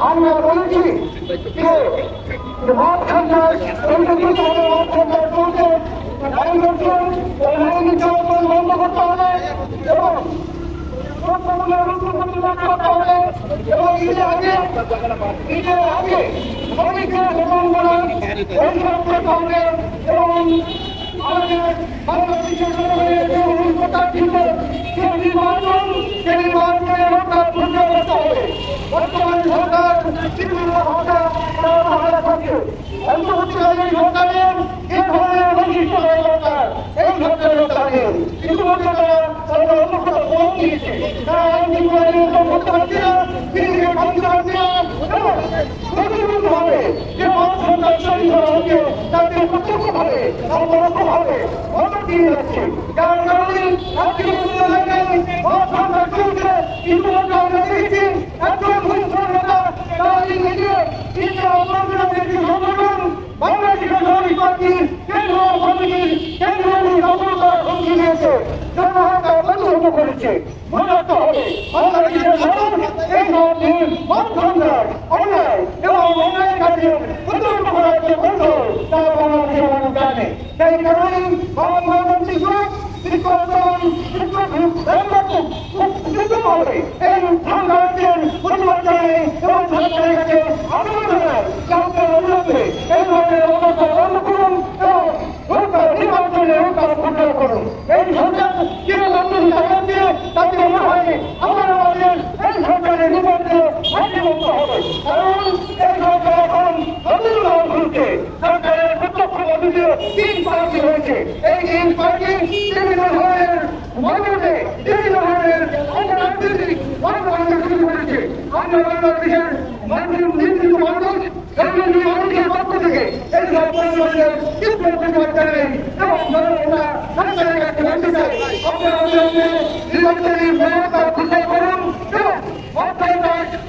আমরা বলেছি মদ খান্নার বন্ধ করতে হবে এবং ঈদের আগে অনেকের এবং আমাদের বাংলাদেশের বর্তমান সরকার বিভিন্ন ভাষা অন্তর্বর্তীকালীন সরকারের যে ধরনের বৈশিষ্ট্য দরকার এই ধরনের দরকারের ইতিমধ্যে তারা অন্য কোথাও পৌঁছে দিয়েছে তারা আইন করতে পারছে না পৃথিবীর ভাবতে পারছে না এবং প্রতিরোধভাবে যে মত সন্তান তৈরি করা হচ্ছে তাতে প্রত্যক্ষভাবে পরোক্ষভাবে মদত দিয়ে যাচ্ছে যার কারণে আজকে মত সন্তান চলছে ইতিমধ্যে আমরা দেখেছি একজন নেতা তার নিজে সংগঠন বাংলাদেশের নাগরিক পার্টির কেন্দ্রীয় কমিটির কেন্দ্রীয় সফলতার হুমকি দিয়েছে জনসংখ্যা প্রতিহত করেছে মনে রাখতে হবে বাংলাদেশের মানুষ এই ধরনের মতসংঘাত অন্যায় এবং অন্যায় কাজে প্রতিহত করার যে কৌশল তা বাংলাদেশের মানুষ জানে সেই কারণেই বাংলাদেশ এই সংঘাতের প্রতিবাদ জানাই এবং সরকারের কাছে আবেদন জানাই এই ধরনের অবস্থা বন্ধ করুন এবং নির্বাচনে ঘোষণা করুন এই সরকার কিনে বাংলাদেশ চালাচ্ছে তাতে মনে হয় আমাদের এই সরকারের নির্বাচনে অংশগ্রহণ হবে কারণ এই সরকার এখন অবলম্বন করছে সরকারের প্রত্যক্ষভাবে তিন পার্টি হয়েছে এই তিন পার্টি বিভিন্ন ধরনের মদতে বিভিন্ন ধরনের অপরাজনৈতিক কর্মকাণ্ড শুরু করেছে আমরা বাংলাদেশের নির্দিষ্ট মানুষ মানুষের পক্ষ থেকে এই সব পরিমাণের তীব্র প্রতিবাদ জানাই এবং জনতা সরকারের কাছে বলতে চাই আপনারা অবিলম্বে নির্বাচনী ব্যবস্থা ঘোষণা করুন এবং অর্থায়ন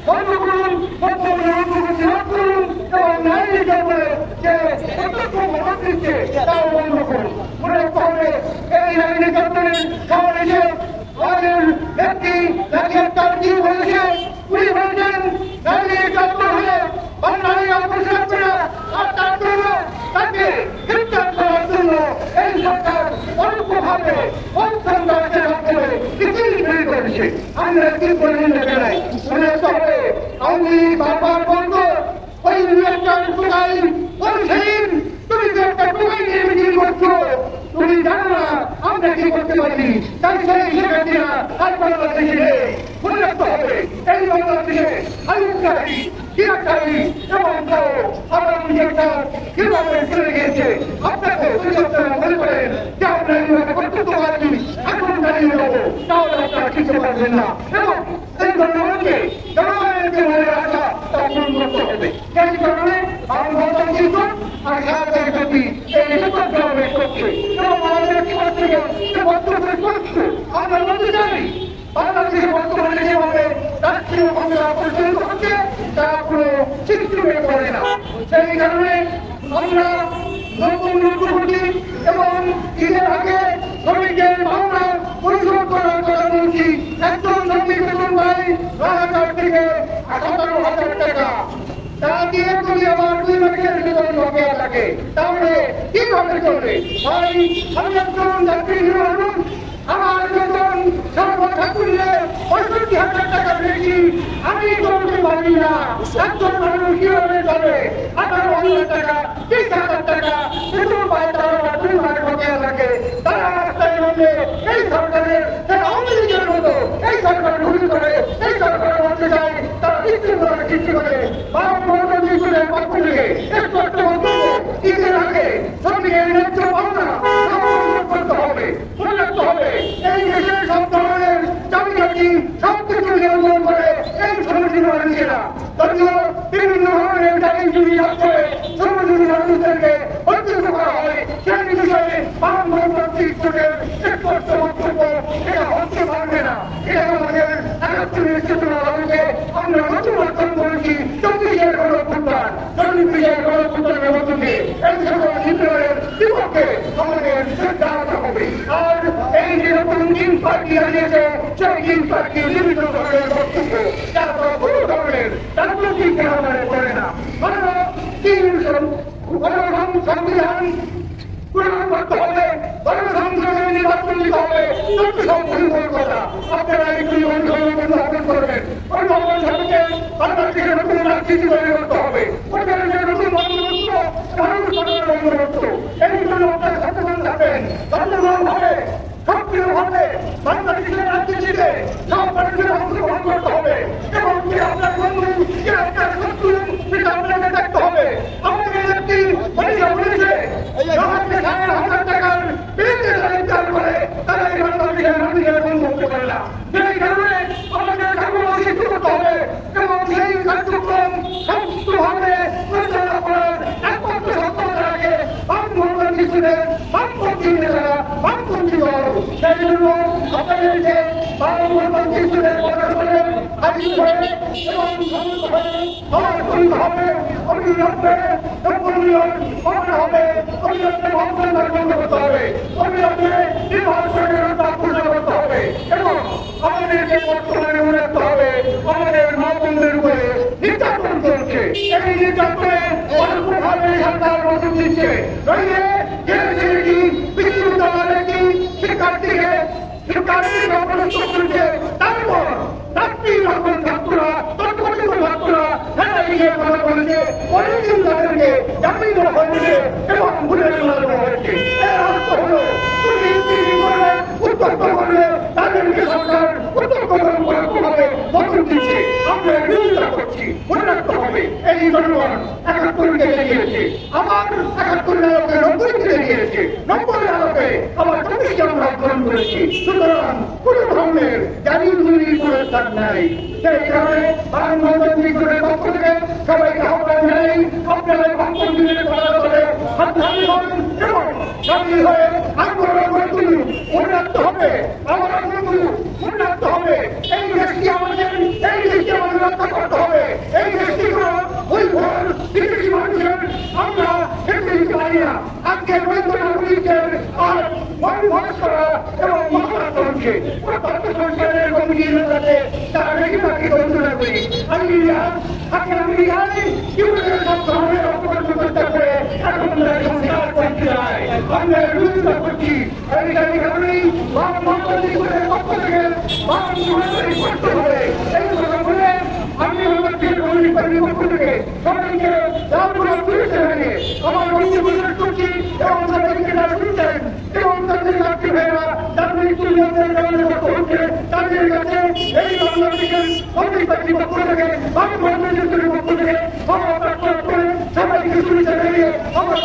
বন্ধ করুন বর্তমানে অন্তর্বর্তী রোধ করুন এবং নারী নির্যাতনে যে প্রত্যক্ষ মদত দিচ্ছে তাও বন্ধ করুন মনে রাখতে হবে এই নারী নির্যাতনের খবর এসে আমাদের ব্যক্তি নারীর তার কি বলেছে উনি বলছেন নারী নির্যাতন হলে বাংলাদেশ অপসার করে আর তার জন্য তাকে গ্রেপ্তার করার জন্য এই সরকার পরোক্ষভাবে অন্তর্বাসের মাধ্যমে কিছুই তৈরি করেছে আমরা কি করে নিতে নাই মনে রাখতে হবে আমি বারবার বলবো ওই একটা টোকাই বলছেন তুমি যে একটা টোকাই নিয়ে মিছিল করছো তুমি জানো না আমরা কি করতে পারি তাই সেই শিক্ষার্থীরা আর বাংলাদেশে নেই মনে রাখতে হবে এই বাংলাদেশে আলুকারী কিরাকারী এবং আগামী একটা কিভাবে চলে গিয়েছে আপনাকে মনে করেন যে আমরা এইভাবে করতে পারি এখন দাঁড়িয়ে যাবো তাহলে আপনারা শিখতে পারবেন না এবং এই ধরনের জনগণের যে মনে রাখা তা পূরণ করতে হবে সেই কারণে আমরা কিন্তু আর সরকারের প্রতি এই নিরাপদ সমাবেশ করছে এবং আমাদের কাছ থেকে সে বক্তব্য করছে আমরা বলতে চাই বাংলাদেশের বর্তমানে যেভাবে রাষ্ট্রীয় ক্ষমতা পরিচালিত হচ্ছে তা কোনো সিস্টেমে করে না সেই কারণে আমরা নতুন লক্ষ্যপতি এবং ঈদের আগে শ্রমিকের ভাবনা পরিশোধ করার কথা বলছি একজন শ্রমিক বেতন পাই ৯,০০০ থেকে ১৭,০০০ টাকা তা দিয়ে যদি আমার ২ মাসের বেতন বকেয়া থাকে তাহলে কিভাবে চলবে ভাই আমি একজন যাত্রী মানুষ আমার বেতন সর্বঠাকুরে ৬৫,০০০ টাকা পেয়েছি আমি চলতে পারি না একজন মানুষ কিভাবে চলে ১৮,০০০ টাকা ৩০,০০০ টাকা বেতন পায় তারা ২ মাস বকেয়া থাকে তারা রাস্তায় নামে এই সরকারের আওয়ামী লীগের মতো এই সরকার ঘুরি করে এই সরকার বলতে চাই তারা বিশৃঙ্খলা সৃষ্টি করে গণতন্ত্রের পক্ষ থেকে একটু একটা বক্তব্য ঈদের আগে শ্রমিকের ন্যায্য পাওনা করতে হবে মনে রাখতে হবে এই দেশের সব ধরনের চাবিকাঠি সব কিছু নিয়ন্ত্রণ করে এই শ্রমজীবী মানুষেরা যদিও বিভিন্ন ধরনের চাকরিজীবী করে শ্রমজীবী মানুষদেরকে বঞ্চিত করা হয় সেই বিষয়ে গণতান্ত্রিক জোটের স্পষ্ট বক্তব্য এটা হতে পারবে না এটা আমাদের ৭১ চেতনা রয়েছে আমরা নতুন অর্জন করেছি ২৪-এর গণঅভ্যুত্থান অভ্যুত্থান জরুরি বিজয় গণতন্ত্রের মধ্য দিয়ে এই সকল নির্ণয়ের বিপক্ষে আমাদের দাঁড়াতে হবে। আর এই যে নতুন গ্রিন পার্টি আনিয়েছে সেই গ্রিন পার্টি বিভিন্ন ধরনের বক্তব্য যারা কোনো ধরনের রাজনৈতিক ব্যবহারে করে না। সংবিধান প্রয়োগ করতে হবে, গণসংসদে নির্বাচন দিতে হবে, কথা আপনারা একটু অনুসরণ করবেন। অনুসরণ সাথে বাংলাদেশের নতুন রাজনীতি তৈরি করতে হবে, নতুন বন্দোবস্ত বন্দোবস্ত এই জন্য আপনারা সচেতন থাকবেন। সচেতনভাবে সক্রিয়ভাবে বাংলাদেশের রাজনীতিতে সব মানুষের অংশগ্রহণ করতে হবে এবং যে আপনার বন্ধু যে আপনার শত্রু সেটা আপনাকে দেখতে হবে। আমাদের একটি বলেছে হাজার টাকার চাল করে তারা এই বাংলাদেশের রাজনীতির বন্ধু হতে পারে না। সেই কারণে আমাদের কার্যক্রম শিক্ষিত করতে হবে এবং সেই কার্যক্রম সুস্থভাবে পরিচালনা করার একমাত্র সক্ষমতা রাখে বামপন্থী ছিলেন বামপন্থী নেতারা বামপন্থী দল। সেই জন্য আপনাদেরকে বামপন্থী ছিলেন হাজির হয়ে এবং হবে অবিলম্বে হবে অবিলম্বে ভবনদার বন্ধ করতে হবে, অবিলম্বে নির্বাচনের পূর্ণ করতে হবে এবং আমাদেরকে বর্তমানে মনে রাখতে হবে আমাদের মা-বোনদের উপরে নির্যাতন চলছে। এই নির্যাতনে অল্পভাবে সরকার নজর দিচ্ছে। বিশ্ববিদ্যালয়ে কি শিক্ষার্থীকে অপরাস্ত করেছে, তারপর রাত্রি রকম ছাত্ররা ছাত্ররা কথা বলেছে, অনেকদিন তাদেরকে জামিন দেওয়া হয়েছে এবং ভুলে দেওয়া হয়েছে। এর অর্থ হল উত্তর করলে তাদেরকে সরকার উত্তরভাবে নজর দিচ্ছে। আমরা বিরোধিতা করছি। মনে রাখতে হবে এই জনগণ ৭১-কে এগিয়েছে, আমার ৭১ আলোকে ৯০-কে এগিয়েছে, ৯০ আলোকে আমার ২৪ জন গ্রহণ করেছি। সুতরাং কোন ধরনের জামিন করে তার নাই। সেই কারণে বাংলাদেশের পক্ষ থেকে সবাইকে আহ্বান জানাই আপনারা বামপন্থীদের কথা বলে সাবধানী হন এবং সামনে হয়ে আন্দোলন করে তুলুন। মনে রাখতে হবে আমার বন্ধু, মনে রাখতে হবে এই দেশকে আমাদের রক্ষা করতে হবে। এই দেশটি হল ওই ভোর বিদেশি মানুষের আমরা খেতে দিতে পারি না। আজকে রবীন্দ্র নাগরিকের আর বসবাস করা এবং মহারা চলছে সংস্কারের কমিটির কাছে তারা বেশি থাকি রবীন্দ্র নাগরিক আমরা বিরোধিতা করছি। এই কারণেই পক্ষ থেকে করতে হবে এই কথা বলে আমি পক্ষ থেকে সবাইকে আমার অনুরোধ করছি এবং তাদেরকে যারা শুনছেন এবং তাদের চাকরি ভাইয়েরা যাদের তাদের কাছে এই বাংলাদেশের সবাই চাকরি পক্ষ থেকে বাংলাদেশের পক্ষ থেকে সবাইকে শুনেছেন আমরা